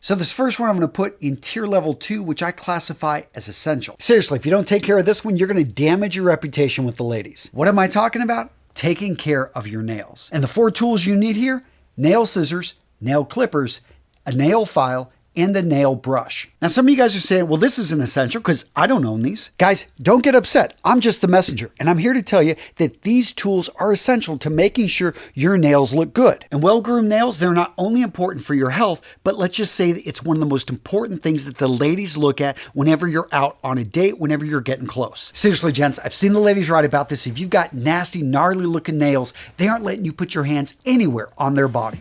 So this first one I'm going to put in tier level 2, which I classify as essential. Seriously, if you don't take care of this one, you're going to damage your reputation with the ladies. What am I talking about? Taking care of your nails. And the 4 tools you need here: nail scissors, nail clippers, a nail file, and a nail brush. Now, some of you guys are saying, well, this isn't essential because I don't own these. Guys, don't get upset. I'm just the messenger, and I'm here to tell you that these tools are essential to making sure your nails look good. And well-groomed nails, they're not only important for your health, but let's just say that it's one of the most important things that the ladies look at whenever you're out on a date, whenever you're getting close. Seriously, gents, I've seen the ladies write about this. If you've got nasty, gnarly looking nails, they aren't letting you put your hands anywhere on their body.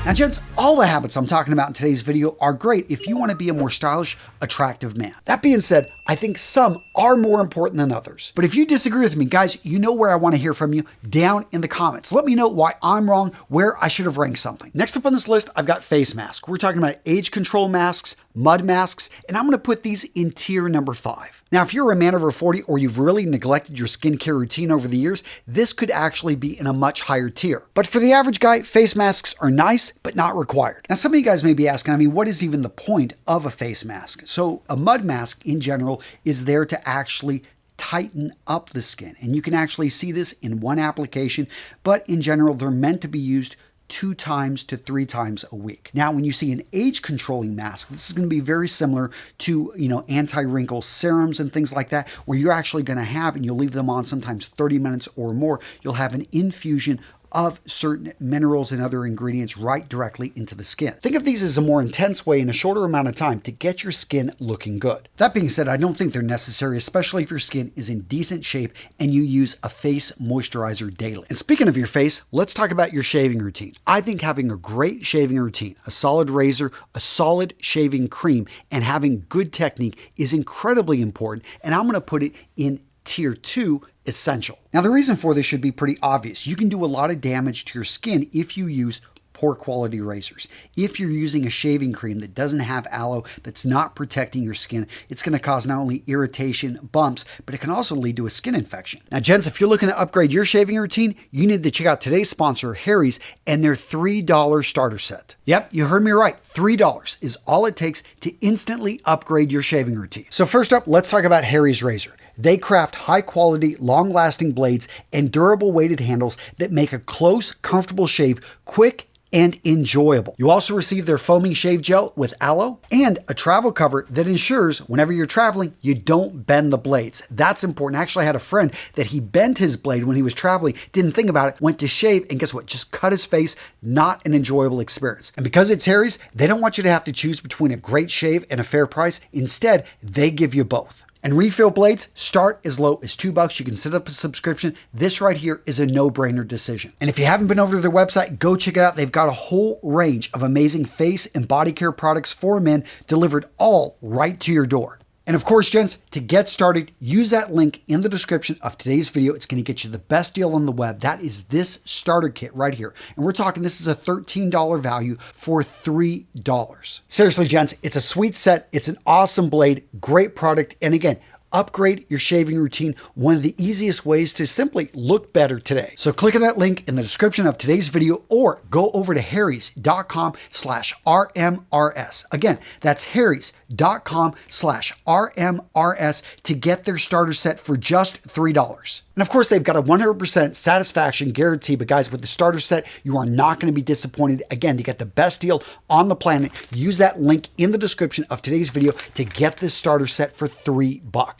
Now, gents, all the habits I'm talking about in today's video are great if you want to be a more stylish, attractive man. That being said, I think some are more important than others. But if you disagree with me, guys, you know where I want to hear from you down in the comments. Let me know why I'm wrong, where I should have ranked something. Next up on this list, I've got face masks. We're talking about age control masks, mud masks, and I'm going to put these in tier number 5. Now, if you're a man over 40 or you've really neglected your skincare routine over the years, this could actually be in a much higher tier. But for the average guy, face masks are nice, but not required. Now, some of you guys may be asking, what is even the point of a face mask? So a mud mask in general is there to actually tighten up the skin. And you can actually see this in one application, but in general, they're meant to be used 2 times to 3 times a week. Now, when you see an age controlling mask, this is going to be very similar to, anti-wrinkle serums and things like that, where you're actually going to have, and you'll leave them on sometimes 30 minutes or more, you'll have an infusion of certain minerals and other ingredients right directly into the skin. Think of these as a more intense way in a shorter amount of time to get your skin looking good. That being said, I don't think they're necessary, especially if your skin is in decent shape and you use a face moisturizer daily. And speaking of your face, let's talk about your shaving routine. I think having a great shaving routine, a solid razor, a solid shaving cream, and having good technique is incredibly important, and I'm going to put it in tier 2, essential. Now, the reason for this should be pretty obvious. You can do a lot of damage to your skin if you use poor quality razors. If you're using a shaving cream that doesn't have aloe, that's not protecting your skin, it's going to cause not only irritation, bumps, but it can also lead to a skin infection. Now, gents, if you're looking to upgrade your shaving routine, you need to check out today's sponsor, Harry's, and their $3 starter set. Yep, you heard me right. $3 is all it takes to instantly upgrade your shaving routine. So first up, let's talk about Harry's razor. They craft high-quality, long-lasting blades and durable weighted handles that make a close, comfortable shave quick and enjoyable. You also receive their foaming shave gel with aloe and a travel cover that ensures whenever you're traveling, you don't bend the blades. That's important. Actually, I had a friend that he bent his blade when he was traveling, didn't think about it, went to shave, and guess what? Just cut his face. Not an enjoyable experience. And because it's Harry's, they don't want you to have to choose between a great shave and a fair price. Instead, they give you both. And refill blades start as low as $2. You can set up a subscription. This right here is a no-brainer decision. And if you haven't been over to their website, go check it out. They've got a whole range of amazing face and body care products for men delivered all right to your door. And of course, gents, to get started, use that link in the description of today's video. It's going to get you the best deal on the web. That is this starter kit right here. And we're talking, this is a $13 value for $3. Seriously, gents, it's a sweet set. It's an awesome blade, great product. And again, upgrade your shaving routine, one of the easiest ways to simply look better today. So click on that link in the description of today's video or go over to harrys.com/RMRS. Again, that's harrys.com/RMRS to get their starter set for just $3. And of course, they've got a 100% satisfaction guarantee, but guys, with the starter set, you are not going to be disappointed. Again, to get the best deal on the planet, use that link in the description of today's video to get this starter set for $3.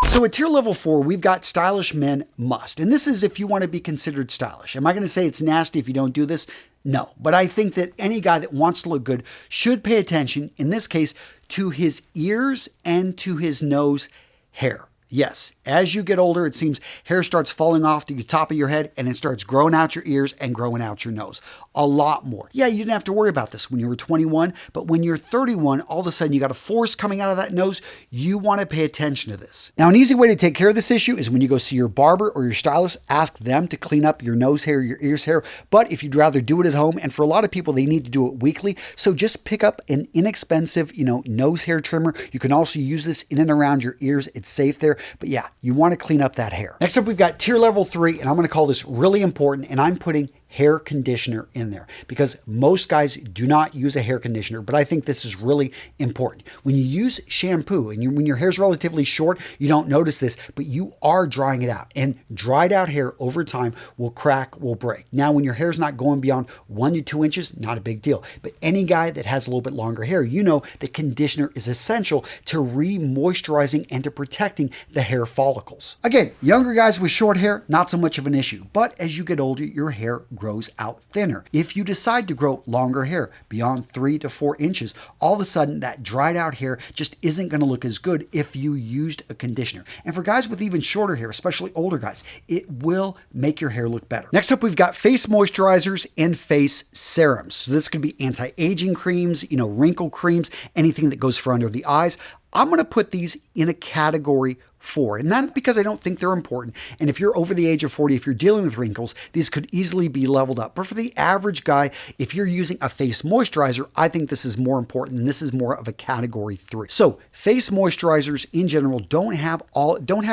So at tier level 4, we've got stylish men must. And this is if you want to be considered stylish. Am I going to say it's nasty if you don't do this? No. But I think that any guy that wants to look good should pay attention, in this case, to his ears and to his nose hair. Yes, as you get older, it seems hair starts falling off to the top of your head and it starts growing out your ears and growing out your nose. A lot more. Yeah, you didn't have to worry about this when you were 21, but when you're 31, all of a sudden you got a force coming out of that nose. You want to pay attention to this. Now, an easy way to take care of this issue is when you go see your barber or your stylist, ask them to clean up your nose hair, your ears hair. But if you'd rather do it at home, and for a lot of people, they need to do it weekly, so just pick up an inexpensive, nose hair trimmer. You can also use this in and around your ears. It's safe there. but yeah, you want to clean up that hair. Next up, we've got tier level 3, and I'm going to call this really important, and I'm putting hair conditioner in there because most guys do not use a hair conditioner, but I think this is really important. When you use shampoo and when your hair's relatively short, you don't notice this, but you are drying it out, and dried out hair over time will crack, will break. Now, when your hair's not going beyond 1 to 2 inches, not a big deal, but any guy that has a little bit longer hair, you know that conditioner is essential to re-moisturizing and to protecting the hair follicles. Again, younger guys with short hair, not so much of an issue, but as you get older, your hair grows out thinner. If you decide to grow longer hair beyond 3 to 4 inches, all of a sudden that dried out hair just isn't going to look as good if you used a conditioner. And for guys with even shorter hair, especially older guys, it will make your hair look better. Next up, we've got face moisturizers and face serums. So this could be anti-aging creams, wrinkle creams, anything that goes for under the eyes. I'm going to put these in a category 4, and not because I don't think they're important. And if you're over the age of 40, if you're dealing with wrinkles, these could easily be leveled up. But for the average guy, if you're using a face moisturizer, I think this is more important, and this is more of a category 3. So face moisturizers in general don't have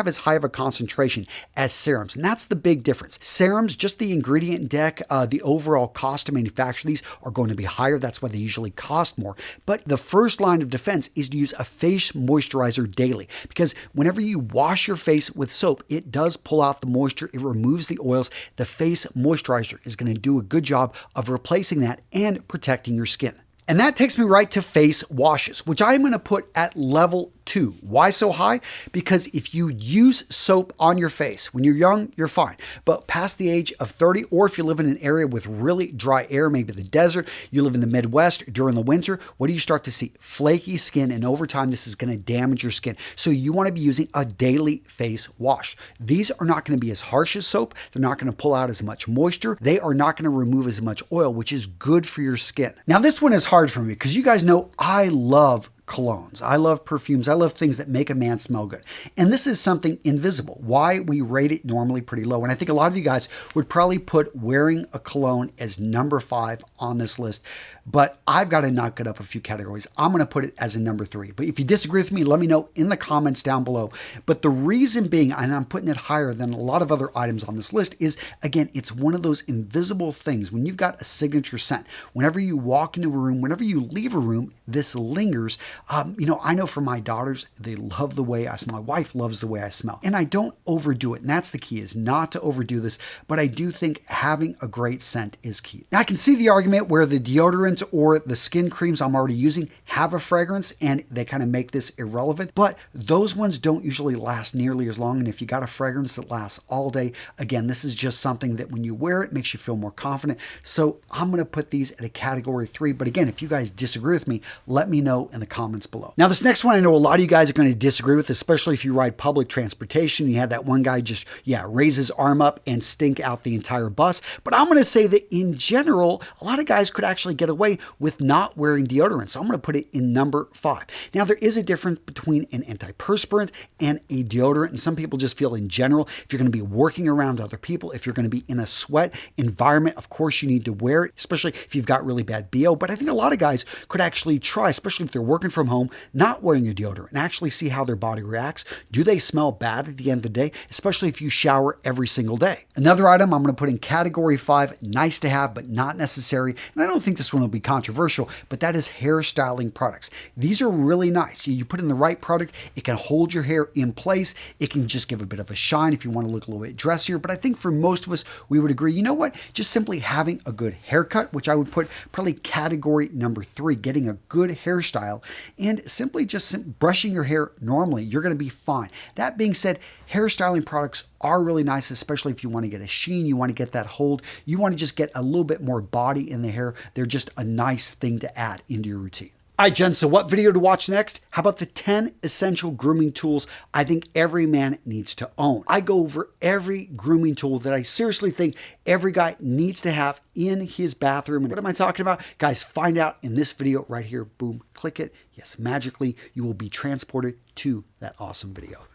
as high of a concentration as serums, and that's the big difference. Serums, just the ingredient deck, the overall cost to manufacture these are going to be higher. That's why they usually cost more. But the first line of defense is to use a face moisturizer daily, because whenever you wash your face with soap, it does pull out the moisture, it removes the oils. The face moisturizer is going to do a good job of replacing that and protecting your skin. And that takes me right to face washes, which I'm going to put at level 2. Why so high? Because if you use soap on your face, when you're young, you're fine. But past the age of 30, or if you live in an area with really dry air, maybe the desert, you live in the Midwest during the winter, what do you start to see? Flaky skin, and over time, this is going to damage your skin. So you want to be using a daily face wash. These are not going to be as harsh as soap. They're not going to pull out as much moisture. They are not going to remove as much oil, which is good for your skin. Now, this one is hard for me because you guys know I love colognes. I love perfumes. I love things that make a man smell good. And this is something invisible. Why we rate it normally pretty low. And I think a lot of you guys would probably put wearing a cologne as number 5 on this list. But I've got to knock it up a few categories. I'm going to put it as a number 3. But if you disagree with me, let me know in the comments down below. But the reason being, and I'm putting it higher than a lot of other items on this list, is, again, it's one of those invisible things. When you've got a signature scent, whenever you walk into a room, whenever you leave a room, this lingers. I know for my daughters, they love the way I smell. My wife loves the way I smell. And I don't overdo it. And that's the key, is not to overdo this. But I do think having a great scent is key. Now, I can see the argument where the deodorant or the skin creams I'm already using have a fragrance and they kind of make this irrelevant. But those ones don't usually last nearly as long. And if you got a fragrance that lasts all day, again, this is just something that when you wear it, makes you feel more confident. So I'm going to put these at a category 3. But again, if you guys disagree with me, let me know in the comments below. Now, this next one, I know a lot of you guys are going to disagree with, especially if you ride public transportation. You had that one guy just, raise his arm up and stink out the entire bus. But I'm going to say that in general, a lot of guys could actually get away with not wearing deodorant. So I'm going to put it in number 5. Now, there is a difference between an antiperspirant and a deodorant. And some people just feel in general, if you're going to be working around other people, if you're going to be in a sweat environment, of course you need to wear it, especially if you've got really bad BO. But I think a lot of guys could actually try, especially if they're working from home, not wearing a deodorant and actually see how their body reacts. Do they smell bad at the end of the day, especially if you shower every single day? Another item I'm going to put in category 5, nice to have, but not necessary. And I don't think this one will be controversial, but that is hair styling products. These are really nice. You put in the right product, it can hold your hair in place. It can just give a bit of a shine if you want to look a little bit dressier. But I think for most of us, we would agree, you know what? Just simply having a good haircut, which I would put probably category number 3, getting a good hairstyle and simply just brushing your hair normally, you're going to be fine. That being said, hairstyling products are really nice, especially if you want to get a sheen, you want to get that hold, you want to just get a little bit more body in the hair. They're just a nice thing to add into your routine. All right, Jen, so what video to watch next? How about the 10 essential grooming tools I think every man needs to own? I go over every grooming tool that I seriously think every guy needs to have in his bathroom. And what am I talking about? Guys, find out in this video right here. Boom, click it. Yes, magically, you will be transported to that awesome video.